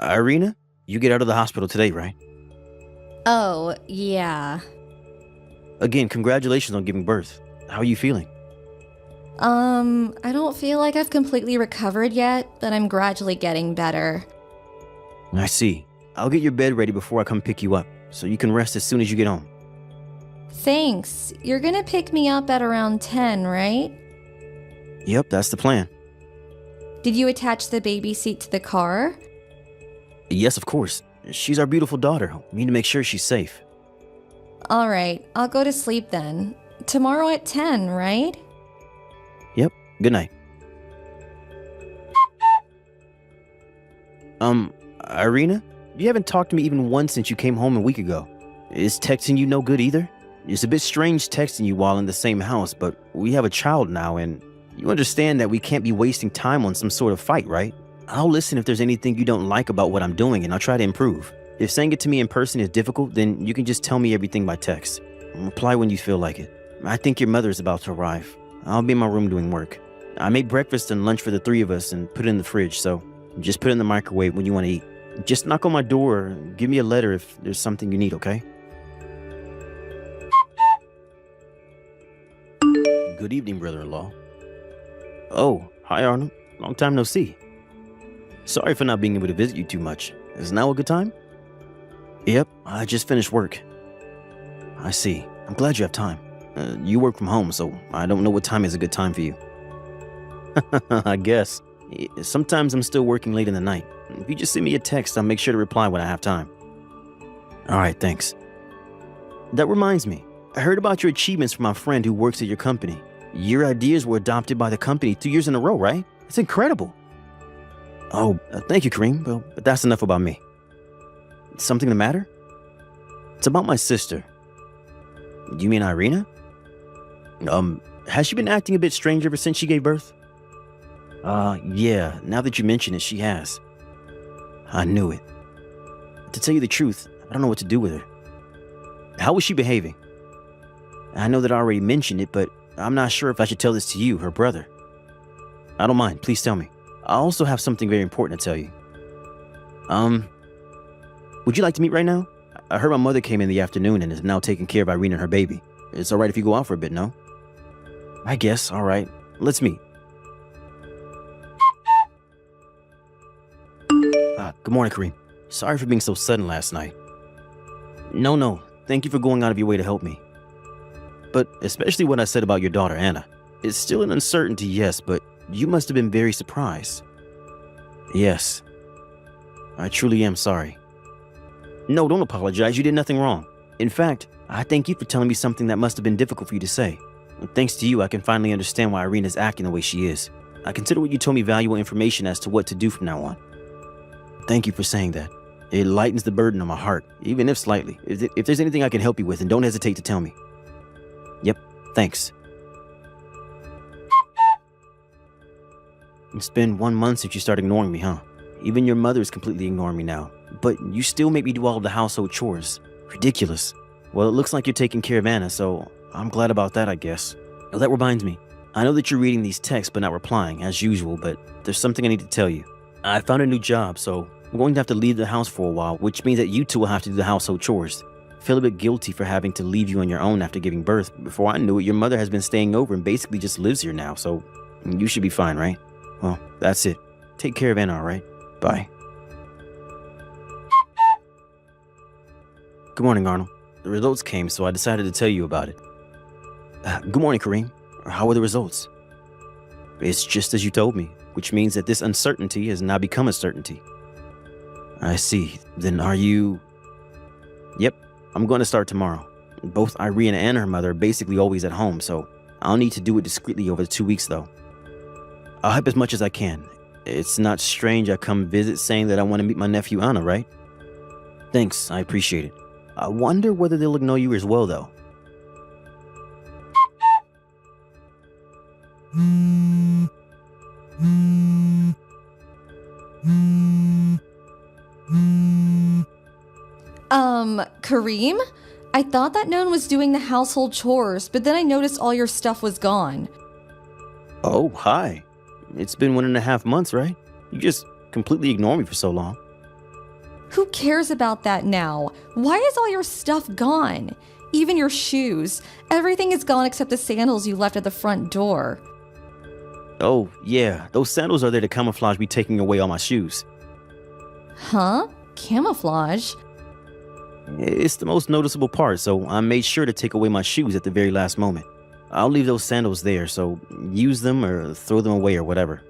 Irina, you get out of the hospital today, right? Oh, yeah. Again, congratulations on giving birth. How are you feeling? I don't feel like I've completely recovered yet, but I'm gradually getting better. I see. I'll get your bed ready before I come pick you up, so you can rest as soon as you get home. Thanks. You're gonna pick me up at around 10, right? Yep, that's the plan. Did you attach the baby seat to the car? Yes, of course. She's our beautiful daughter. We need to make sure she's safe. Alright, I'll go to sleep then. Tomorrow at 10, right? Yep, good night. Irina? You haven't talked to me even once since you came home a week ago. Is texting you no good either? It's a bit strange texting you while in the same house, but we have a child now, and you understand that we can't be wasting time on some sort of fight, right? I'll listen if there's anything you don't like about what I'm doing, and I'll try to improve. If saying it to me in person is difficult, then you can just tell me everything by text. Reply when you feel like it. I think your mother is about to arrive. I'll be in my room doing work. I made breakfast and lunch for the three of us and put it in the fridge, so just put it in the microwave when you want to eat. Just knock on my door or give me a letter if there's something you need, okay? Good evening, brother-in-law. Oh, hi Arnold. Long time no see. Sorry for not being able to visit you too much. Is now a good time? Yep, I just finished work. I see. I'm glad you have time. You work from home, so I don't know what time is a good time for you. I guess. Sometimes I'm still working late in the night. If you just send me a text, I'll make sure to reply when I have time. Alright, thanks. That reminds me. I heard about your achievements from my friend who works at your company. Your ideas were adopted by the company 2 years in a row, right? It's incredible. Oh, thank you, Kareem. Well, but that's enough about me. Something the matter? It's about my sister. You mean Irina? Has she been acting a bit strange ever since she gave birth? Yeah, now that you mention it, she has. I knew it. To tell you the truth, I don't know what to do with her. How was she behaving? I know that I already mentioned it, but I'm not sure if I should tell this to you, her brother. I don't mind, please tell me. I also have something very important to tell you. Would you like to meet right now? I heard my mother came in the afternoon and is now taking care of Irene and her baby. It's alright if you go out for a bit, no? I guess, alright. Let's meet. Good morning, Kareem. Sorry for being so sudden last night. No. Thank you for going out of your way to help me. But especially what I said about your daughter, Anna. It's still an uncertainty, yes, but you must have been very surprised. Yes. I truly am sorry. No, don't apologize. You did nothing wrong. In fact, I thank you for telling me something that must have been difficult for you to say. Thanks to you, I can finally understand why Irina's acting the way she is. I consider what you told me valuable information as to what to do from now on. Thank you for saying that. It lightens the burden on my heart, even if slightly. If there's anything I can help you with, then don't hesitate to tell me. Yep, thanks. It's been 1 month since you started ignoring me, huh? Even your mother is completely ignoring me now. But you still make me do all of the household chores. Ridiculous. Well, it looks like you're taking care of Anna, so I'm glad about that, I guess. Oh, that reminds me. I know that you're reading these texts but not replying, as usual, but there's something I need to tell you. I found a new job, so I'm going to have to leave the house for a while, which means that you two will have to do the household chores. I feel a bit guilty for having to leave you on your own after giving birth. Before I knew it, your mother has been staying over and basically just lives here now, so you should be fine, right? Well, that's it. Take care of Anna, alright? Bye. Good morning, Arnold. The results came, so I decided to tell you about it. Good morning, Kareem. How are the results? It's just as you told me, which means that this uncertainty has now become a certainty. I see. Then are you... Yep, I'm going to start tomorrow. Both Irene and her mother are basically always at home, so I'll need to do it discreetly over the 2 weeks, though. I'll help as much as I can. It's not strange I come visit saying that I want to meet my nephew Anna, right? Thanks, I appreciate it. I wonder whether they'll ignore you as well, though. Kareem? I thought that no one was doing the household chores, but then I noticed all your stuff was gone. Oh, hi. It's been 1.5 months, right? You just completely ignored me for so long. Who cares about that now? Why is all your stuff gone? Even your shoes. Everything is gone except the sandals you left at the front door. Oh, yeah, those sandals are there to camouflage me taking away all my shoes. Huh? Camouflage? It's the most noticeable part, so I made sure to take away my shoes at the very last moment. I'll leave those sandals there, so use them or throw them away or whatever.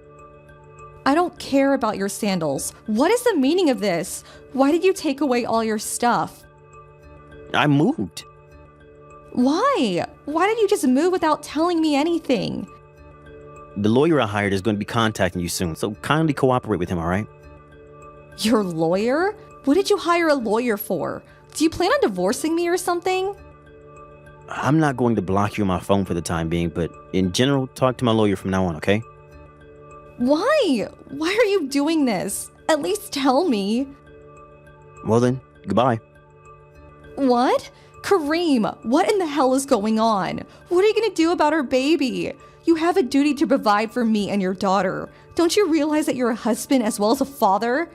I don't care about your sandals. What is the meaning of this? Why did you take away all your stuff? I moved. Why? Why did you just move without telling me anything? The lawyer I hired is going to be contacting you soon, so kindly cooperate with him, all right? Your lawyer? What did you hire a lawyer for? Do you plan on divorcing me or something? I'm not going to block you on my phone for the time being, but in general, talk to my lawyer from now on, okay? Why? Why are you doing this? At least tell me. Well then, goodbye. What? Kareem, what in the hell is going on? What are you going to do about our baby? You have a duty to provide for me and your daughter. Don't you realize that you're a husband as well as a father?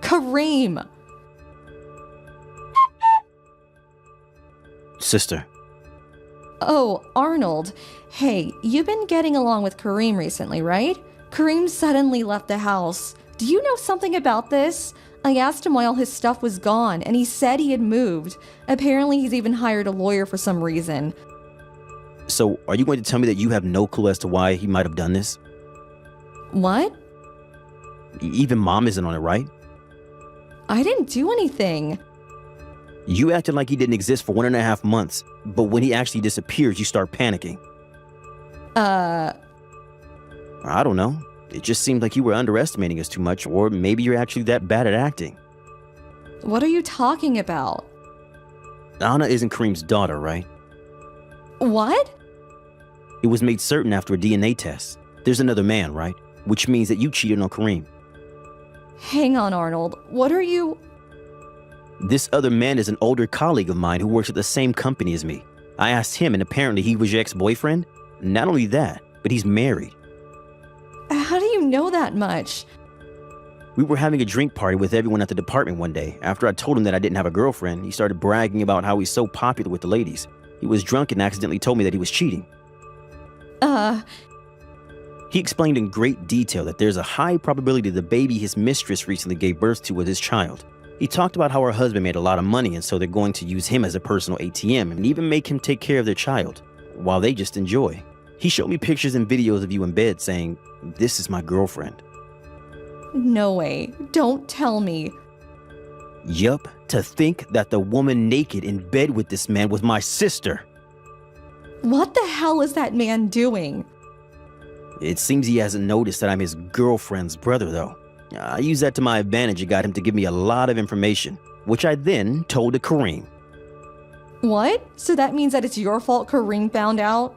Kareem! Sister. Oh, Arnold. Hey, you've been getting along with Kareem recently, right? Kareem suddenly left the house. Do you know something about this? I asked him why all his stuff was gone, and he said he had moved. Apparently, he's even hired a lawyer for some reason. So, are you going to tell me that you have no clue as to why he might have done this? What? Even Mom isn't on it, right? I didn't do anything. You acted like he didn't exist for 1.5 months, but when he actually disappears, you start panicking. I don't know. It just seemed like you were underestimating us too much, or maybe you're actually that bad at acting. What are you talking about? Anna isn't Kareem's daughter, right? What? It was made certain after a DNA test. There's another man, right? Which means that you cheated on Kareem. Hang on, Arnold. What are you... This other man is an older colleague of mine who works at the same company as me. I asked him, and apparently he was your ex-boyfriend. Not only that, but he's married. How do you know that much? We were having a drink party with everyone at the department one day. After I told him that I didn't have a girlfriend, he started bragging about how he's so popular with the ladies. He was drunk and accidentally told me that he was cheating. He explained in great detail that there's a high probability the baby his mistress recently gave birth to was his child. He talked about how her husband made a lot of money, and so they're going to use him as a personal ATM and even make him take care of their child, while they just enjoy. He showed me pictures and videos of you in bed saying, "This is my girlfriend." No way. Don't tell me. Yup, to think that the woman naked in bed with this man was my sister. What the hell is that man doing? It seems he hasn't noticed that I'm his girlfriend's brother, though. I used that to my advantage and got him to give me a lot of information, which I then told to Kareem. What? So that means that it's your fault Kareem found out?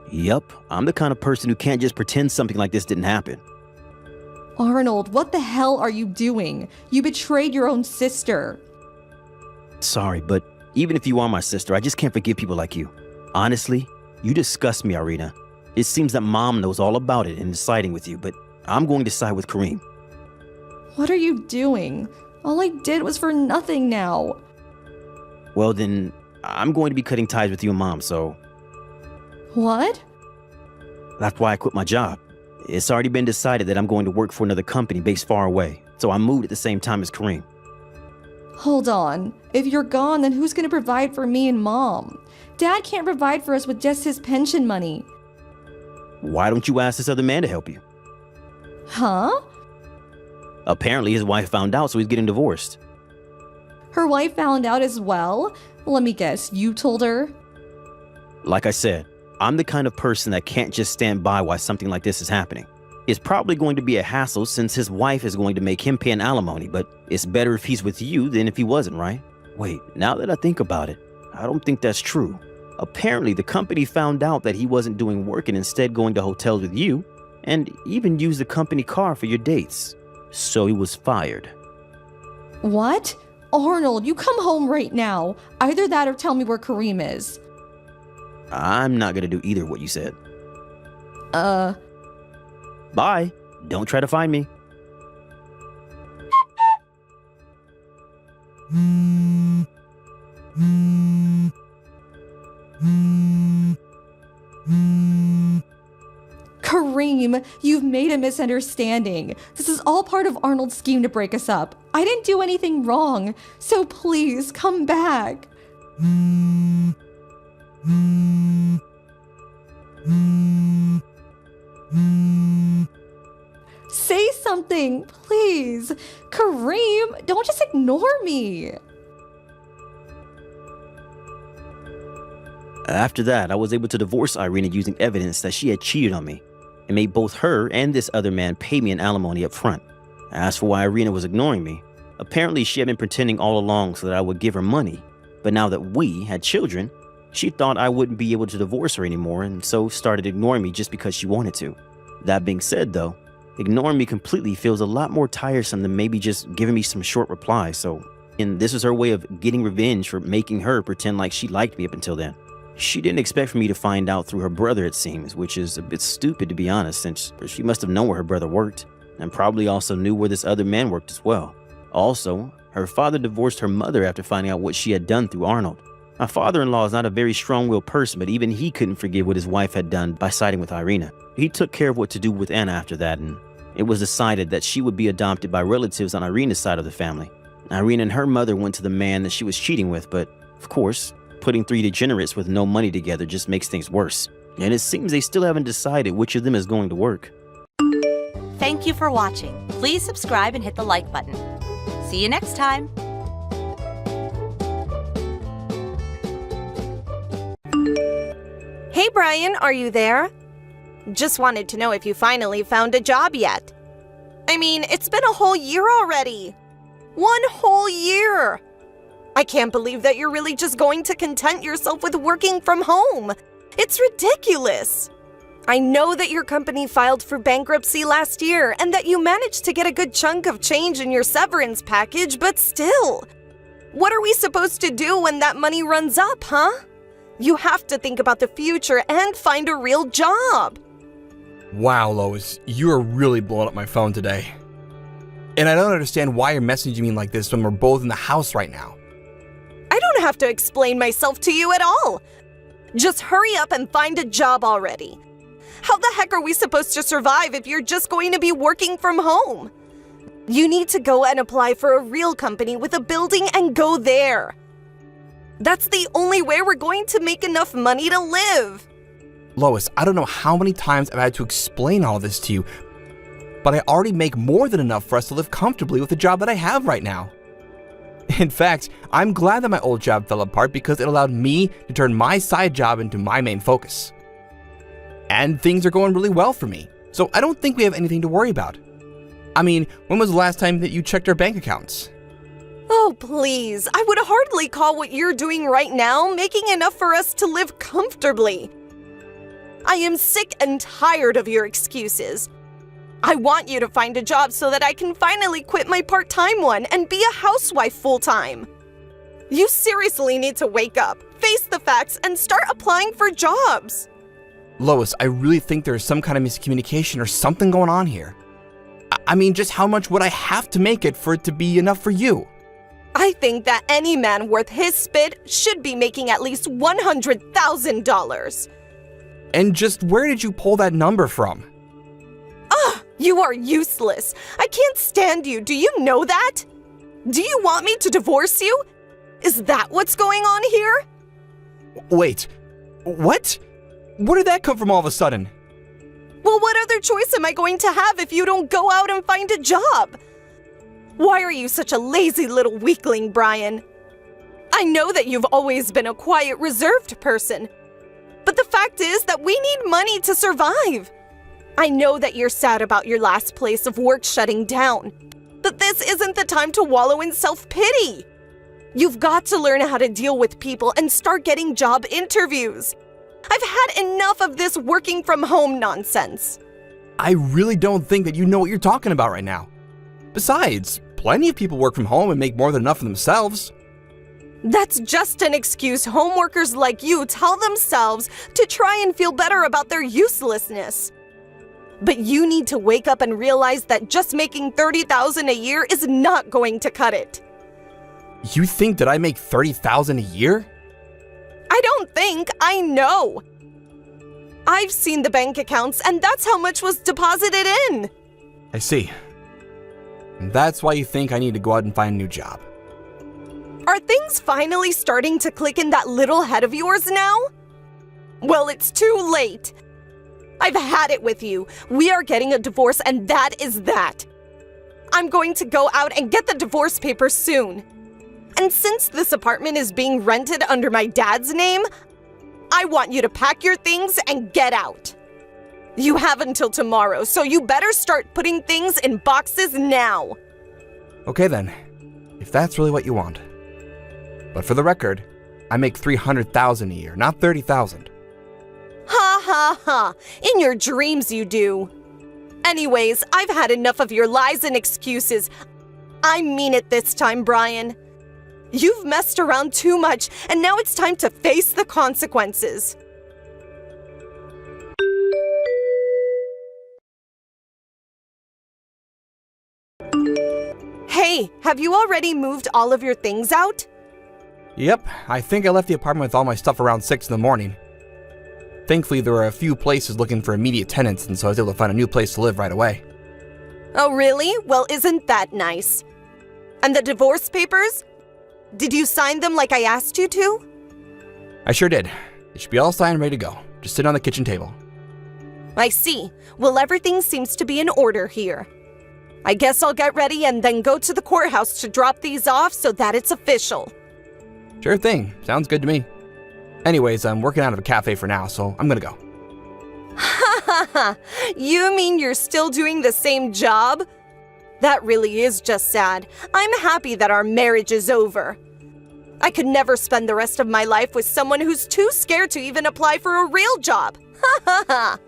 Yup, I'm the kind of person who can't just pretend something like this didn't happen. Arnold, what the hell are you doing? You betrayed your own sister. Sorry, but even if you are my sister, I just can't forgive people like you. Honestly, you disgust me, Irina. It seems that Mom knows all about it and is siding with you, but I'm going to side with Kareem. What are you doing? All I did was for nothing now. Well then, I'm going to be cutting ties with you and Mom, so... What? That's why I quit my job. It's already been decided that I'm going to work for another company based far away, so I moved at the same time as Kareem. Hold on. If you're gone, then who's going to provide for me and Mom? Dad can't provide for us with just his pension money. Why don't you ask this other man to help you? Huh? Apparently his wife found out, so he's getting divorced. Her wife found out as well? Let me guess, you told her? Like I said, I'm the kind of person that can't just stand by while something like this is happening. It's probably going to be a hassle since his wife is going to make him pay an alimony, but it's better if he's with you than if he wasn't, right? Wait, now that I think about it, I don't think that's true. Apparently, the company found out that he wasn't doing work and instead going to hotels with you, and even used the company car for your dates. So he was fired. What? Arnold, you come home right now. Either that or tell me where Kareem is. I'm not gonna do either what you said. Uh, Bye. Don't try to find me. Kareem, you've made a misunderstanding. This is all part of Arnold's scheme to break us up. I didn't do anything wrong, so please come back. Say something, please. Kareem, don't just ignore me. After that, I was able to divorce Irina using evidence that she had cheated on me and made both her and this other man pay me an alimony up front. As for why Irina was ignoring me, apparently she had been pretending all along so that I would give her money, but now that we had children, she thought I wouldn't be able to divorce her anymore and so started ignoring me just because she wanted to. That being said though, ignoring me completely feels a lot more tiresome than maybe just giving me some short reply, and this was her way of getting revenge for making her pretend like she liked me up until then. She didn't expect for me to find out through her brother, it seems, which is a bit stupid to be honest, since she must have known where her brother worked, and probably also knew where this other man worked as well. Also, her father divorced her mother after finding out what she had done through Arnold. My father-in-law is not a very strong-willed person, but even he couldn't forgive what his wife had done by siding with Irina. He took care of what to do with Anna after that, and it was decided that she would be adopted by relatives on Irina's side of the family. Irina and her mother went to the man that she was cheating with, but, of course, putting three degenerates with no money together just makes things worse. And it seems they still haven't decided which of them is going to work. Thank you for watching. Please subscribe and hit the like button. See you next time. Hey Brian, are you there? Just wanted to know if you finally found a job yet. I mean, it's been a whole year already. 1 whole year! I can't believe that you're really just going to content yourself with working from home. It's ridiculous. I know that your company filed for bankruptcy last year and that you managed to get a good chunk of change in your severance package, but still. What are we supposed to do when that money runs up, huh? You have to think about the future and find a real job. Wow, Lois, you are really blowing up my phone today. And I don't understand why you're messaging me like this when we're both in the house right now. I don't have to explain myself to you at all. Just hurry up and find a job already. How the heck are we supposed to survive if you're just going to be working from home? You need to go and apply for a real company with a building and go there. That's the only way we're going to make enough money to live. Lois, I don't know how many times I've had to explain all this to you, but I already make more than enough for us to live comfortably with the job that I have right now. In fact, I'm glad that my old job fell apart because it allowed me to turn my side job into my main focus. And things are going really well for me, so I don't think we have anything to worry about. I mean, when was the last time that you checked our bank accounts? Oh, please. I would hardly call what you're doing right now making enough for us to live comfortably. I am sick and tired of your excuses. I want you to find a job so that I can finally quit my part-time one and be a housewife full-time. You seriously need to wake up, face the facts, and start applying for jobs. Lois, I really think there's some kind of miscommunication or something going on here. I mean, just how much would I have to make it for it to be enough for you? I think that any man worth his spit should be making at least $100,000. And just where did you pull that number from? You are useless. I can't stand you. Do you know that? Do you want me to divorce you? Is that what's going on here? Wait, what? Where did that come from all of a sudden? Well, what other choice am I going to have if you don't go out and find a job? Why are you such a lazy little weakling, Brian? I know that you've always been a quiet, reserved person. But the fact is that we need money to survive. I know that you're sad about your last place of work shutting down, but this isn't the time to wallow in self-pity. You've got to learn how to deal with people and start getting job interviews. I've had enough of this working from home nonsense. I really don't think that you know what you're talking about right now. Besides, plenty of people work from home and make more than enough for themselves. That's just an excuse homeworkers like you tell themselves to try and feel better about their uselessness. But you need to wake up and realize that just making $30,000 a year is not going to cut it. You think that I make $30,000 a year? I don't think, I know. I've seen the bank accounts, and that's how much was deposited in. I see. And that's why you think I need to go out and find a new job. Are things finally starting to click in that little head of yours now? Well, it's too late. I've had it with you. We are getting a divorce, and that is that. I'm going to go out and get the divorce papers soon. And since this apartment is being rented under my dad's name, I want you to pack your things and get out. You have until tomorrow, so you better start putting things in boxes now. Okay then, if that's really what you want. But for the record, I make $300,000 a year, not $30,000. Ha ha ha, in your dreams you do. Anyways, I've had enough of your lies and excuses. I mean it this time, Brian. You've messed around too much, and now it's time to face the consequences. Hey, have you already moved all of your things out? Yep, I think I left the apartment with all my stuff around 6 in the morning. Thankfully, there were a few places looking for immediate tenants, and so I was able to find a new place to live right away. Oh, really? Well, isn't that nice? And the divorce papers? Did you sign them like I asked you to? I sure did. They should be all signed and ready to go. Just sit on the kitchen table. I see. Well, everything seems to be in order here. I guess I'll get ready and then go to the courthouse to drop these off so that it's official. Sure thing. Sounds good to me. Anyways, I'm working out of a cafe for now, so I'm gonna go. Ha ha ha! You mean you're still doing the same job? That really is just sad. I'm happy that our marriage is over. I could never spend the rest of my life with someone who's too scared to even apply for a real job. Ha ha ha!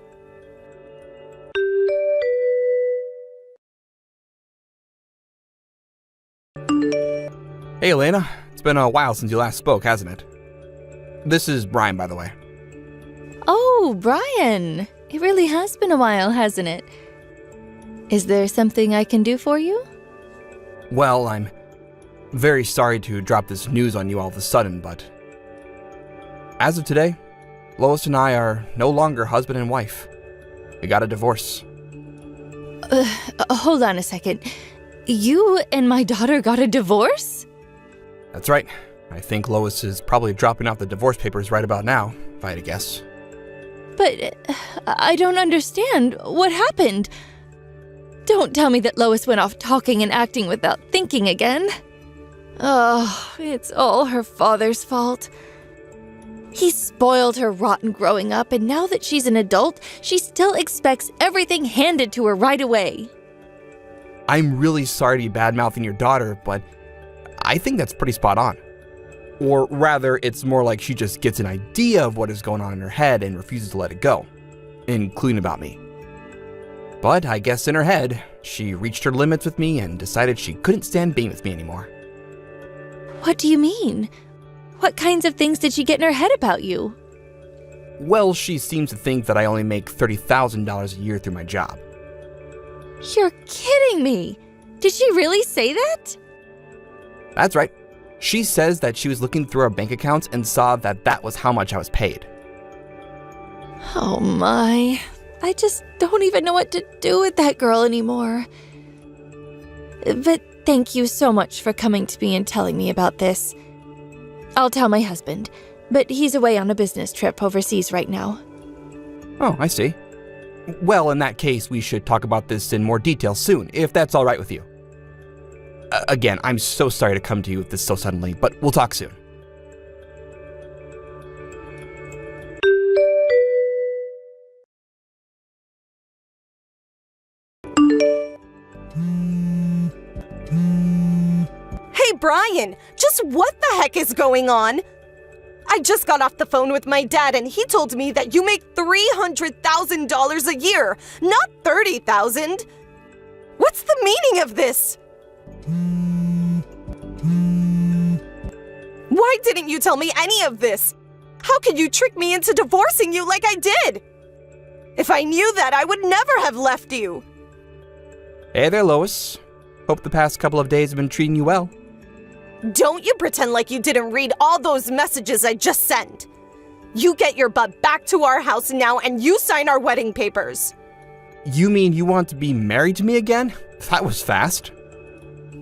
Hey, Elena. It's been a while since you last spoke, hasn't it? This is Brian, by the way. Oh, Brian. It really has been a while, hasn't it? Is there something I can do for you? Well, I'm very sorry to drop this news on you all of a sudden, but as of today, Lois and I are no longer husband and wife. We got a divorce. Hold on a second. You and my daughter got a divorce? That's right. I think Lois is probably dropping off the divorce papers right about now, if I had to guess. But I don't understand. What happened? Don't tell me that Lois went off talking and acting without thinking again. Oh, it's all her father's fault. He spoiled her rotten growing up, and now that she's an adult, she still expects everything handed to her right away. I'm really sorry to be bad-mouthing your daughter, but I think that's pretty spot on. Or rather, it's more like she just gets an idea of what is going on in her head and refuses to let it go, including about me. But I guess in her head, she reached her limits with me and decided she couldn't stand being with me anymore. What do you mean? What kinds of things did she get in her head about you? Well, she seems to think that I only make $30,000 a year through my job. You're kidding me! Did she really say that? That's right. She says that she was looking through our bank accounts and saw that that was how much I was paid. Oh my. I just don't even know what to do with that girl anymore. But thank you so much for coming to me and telling me about this. I'll tell my husband, but he's away on a business trip overseas right now. Oh, I see. Well, in that case, we should talk about this in more detail soon, if that's all right with you. Again, I'm so sorry to come to you with this so suddenly, but we'll talk soon. Hey, Brian, just what the heck is going on? I just got off the phone with my dad and he told me that you make $300,000 a year, not $30,000. What's the meaning of this? Why didn't you tell me any of this? How could you trick me into divorcing you like I did? If I knew that, I would never have left you. Hey there, Lois. Hope the past couple of days have been treating you well. Don't you pretend like you didn't read all those messages I just sent. You get your butt back to our house now and you sign our wedding papers. You mean you want to be married to me again? That was fast.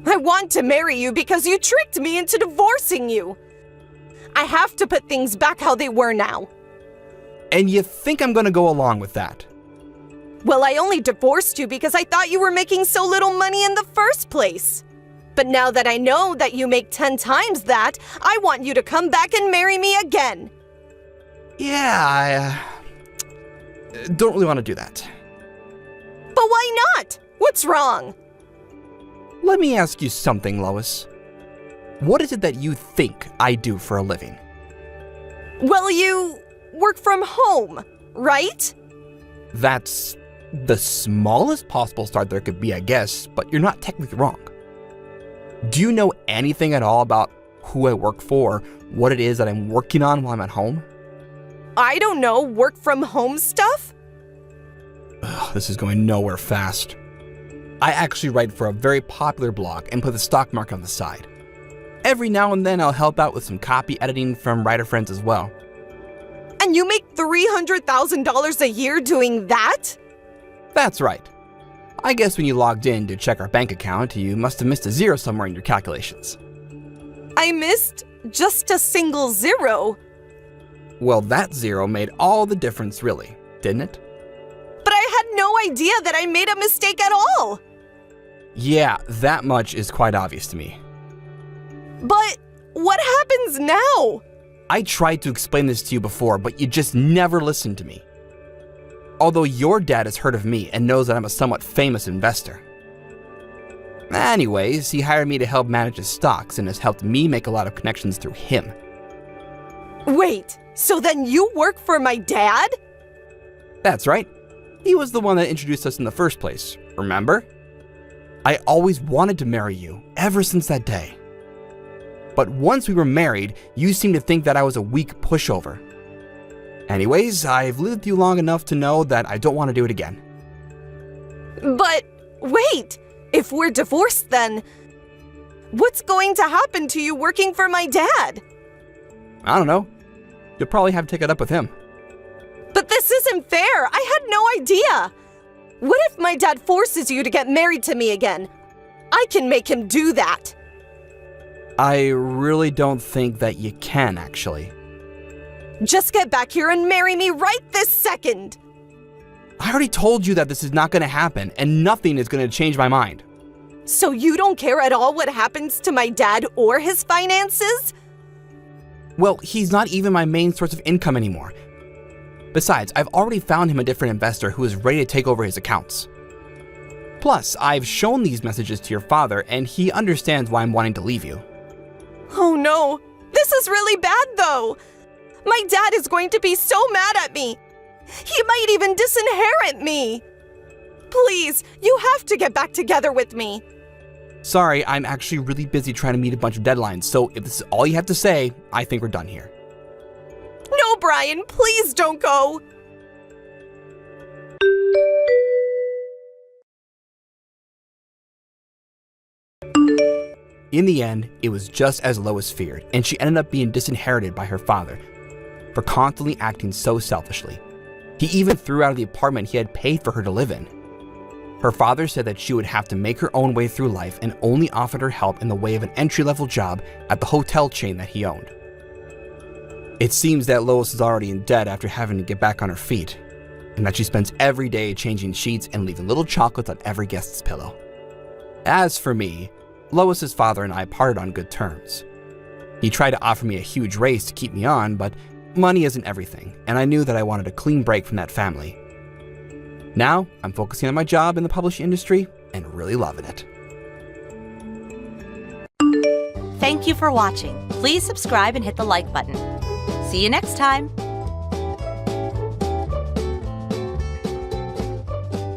I want to marry you because you tricked me into divorcing you. I have to put things back how they were now. And you think I'm gonna go along with that? Well, I only divorced you because I thought you were making so little money in the first place. But now that I know that you make 10 times that, I want you to come back and marry me again. Yeah, I don't really want to do that. But why not? What's wrong? Let me ask you something, Lois. What is it that you think I do for a living? Well, you work from home, right? That's the smallest possible start there could be, I guess, but you're not technically wrong. Do you know anything at all about who I work for, what it is that I'm working on while I'm at home? I don't know, work from home stuff? Ugh, this is going nowhere fast. I actually write for a very popular blog and put the stock market on the side. Every now and then I'll help out with some copy editing from writer friends as well. And you make $300,000 a year doing that? That's right. I guess when you logged in to check our bank account, you must have missed a zero somewhere in your calculations. I missed just a single zero. Well, that zero made all the difference, really, didn't it? But I had no idea that I made a mistake at all. Yeah, that much is quite obvious to me. But what happens now? I tried to explain this to you before, but you just never listened to me. Although your dad has heard of me and knows that I'm a somewhat famous investor. Anyways, he hired me to help manage his stocks and has helped me make a lot of connections through him. Wait, so then you work for my dad? That's right. He was the one that introduced us in the first place, remember? I always wanted to marry you, ever since that day. But once we were married, you seemed to think that I was a weak pushover. Anyways, I've lived with you long enough to know that I don't want to do it again. But wait, if we're divorced then, what's going to happen to you working for my dad? I don't know. You'll probably have to take it up with him. But this isn't fair. I had no idea. What if my dad forces you to get married to me again? I can make him do that. I really don't think that you can, actually. Just get back here and marry me right this second. I already told you that this is not going to happen, and nothing is going to change my mind. So you don't care at all what happens to my dad or his finances? Well, he's not even my main source of income anymore. Besides, I've already found him a different investor who is ready to take over his accounts. Plus, I've shown these messages to your father, and he understands why I'm wanting to leave you. Oh no, this is really bad though. My dad is going to be so mad at me. He might even disinherit me. Please, you have to get back together with me. Sorry, I'm actually really busy trying to meet a bunch of deadlines, so if this is all you have to say, I think we're done here. No, Brian, please don't go. In the end, it was just as Lois feared, and she ended up being disinherited by her father for constantly acting so selfishly. He even threw out of the apartment he had paid for her to live in. Her father said that she would have to make her own way through life and only offered her help in the way of an entry-level job at the hotel chain that he owned. It seems that Lois is already in debt after having to get back on her feet, and that she spends every day changing sheets and leaving little chocolates on every guest's pillow. As for me, Lois's father and I parted on good terms. He tried to offer me a huge raise to keep me on, but money isn't everything, and I knew that I wanted a clean break from that family. Now, I'm focusing on my job in the publishing industry and really loving it. Thank you for watching. Please subscribe and hit the like button. See you next time.